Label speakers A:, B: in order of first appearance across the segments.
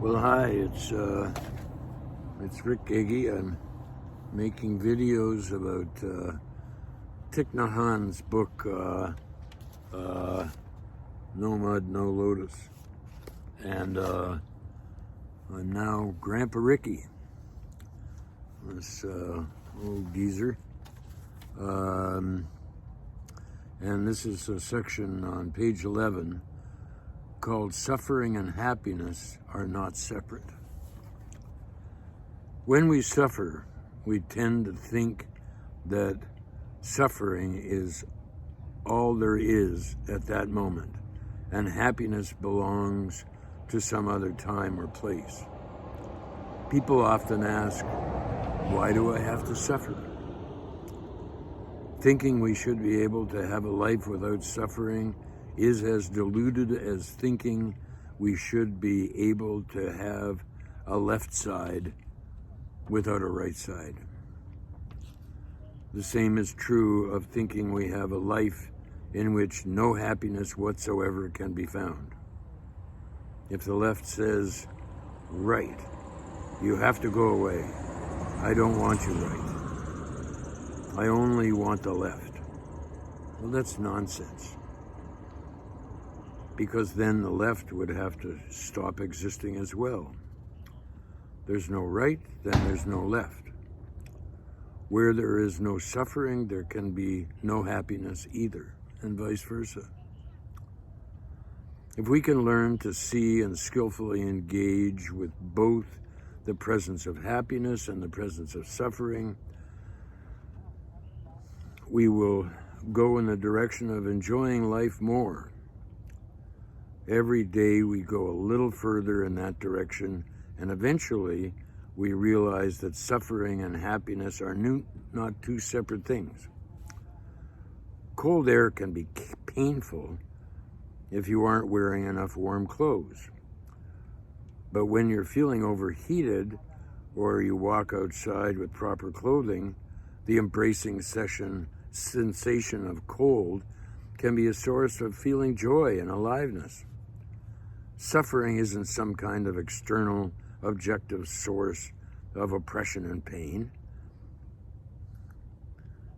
A: Well, hi, it's Rick Geggie. I'm making videos about Thich Hanh's book, No Mud, No Lotus. And I'm now Grandpa Ricky, this old geezer. And this is a section on page 11 called Suffering and Happiness Are Not Separate. When we suffer, we tend to think that suffering is all there is at that moment, and happiness belongs to some other time or place. People often ask, why do I have to suffer? Thinking we should be able to have a life without suffering is as deluded as thinking we should be able to have a left side without a right side. The same is true of thinking we have a life in which no happiness whatsoever can be found. If the left says, right, you have to go away. I don't want you right. I only want the left. Well, that's nonsense. Because then the left would have to stop existing as well. There's no right, then there's no left. Where there is no suffering, there can be no happiness either, and vice versa. If we can learn to see and skillfully engage with both the presence of happiness and the presence of suffering, we will go in the direction of enjoying life more. Every day we go a little further in that direction, and eventually we realize that suffering and happiness are not two separate things. Cold air can be painful if you aren't wearing enough warm clothes. But when you're feeling overheated or you walk outside with proper clothing, the embracing sensation of cold can be a source of feeling joy and aliveness. Suffering isn't some kind of external, objective source of oppression and pain.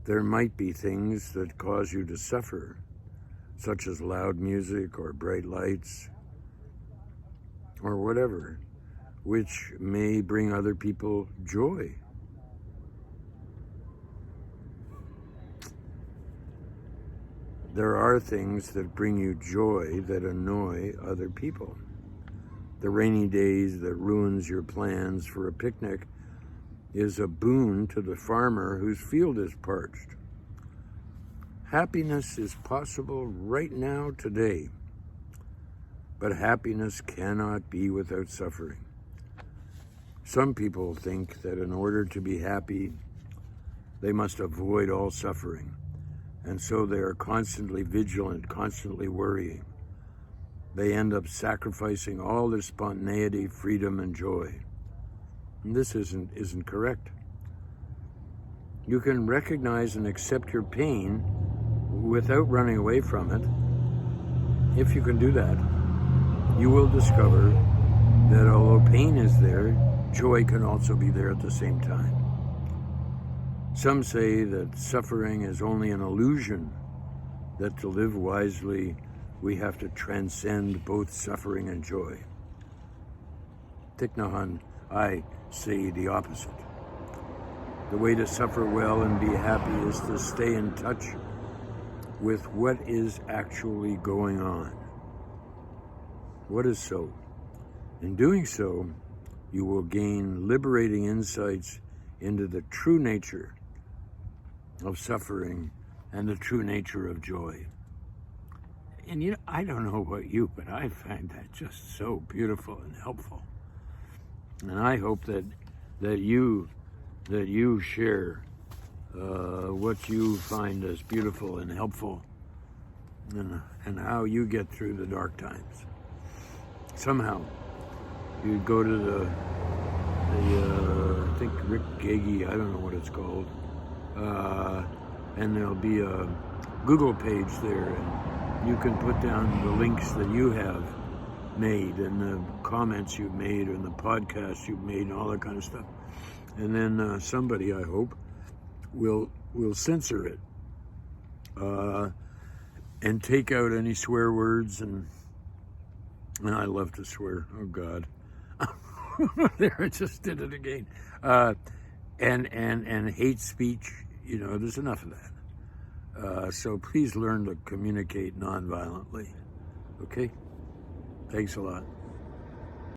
A: There might be things that cause you to suffer, such as loud music or bright lights or whatever, which may bring other people joy. There are things that bring you joy that annoy other people. The rainy days that ruins your plans for a picnic is a boon to the farmer whose field is parched. Happiness is possible right now, today, but happiness cannot be without suffering. Some people think that in order to be happy, they must avoid all suffering. And so they are constantly vigilant, constantly worrying. They end up sacrificing all their spontaneity, freedom, and joy. And this isn't correct. You can recognize and accept your pain without running away from it. If you can do that, you will discover that although pain is there, joy can also be there at the same time. Some say that suffering is only an illusion, that to live wisely, we have to transcend both suffering and joy. Thich Nhat, I say the opposite. The way to suffer well and be happy is to stay in touch with what is actually going on. What is so? In doing so, you will gain liberating insights into the true nature of suffering and the true nature of joy. And I don't know about you, but I find that just so beautiful and helpful. And I hope that you share what you find as beautiful and helpful, and how you get through the dark times. Somehow, you go to the I think Rick Geggie, I don't know what it's called, and there'll be a Google page there, and you can put down the links that you have made and the comments you've made and the podcasts you've made and all that kind of stuff. And then somebody, I hope, will censor it and take out any swear words. And I love to swear. Oh, God. There, I just did it again. And hate speech, there's enough of that. So please learn to communicate nonviolently. Okay? Thanks a lot.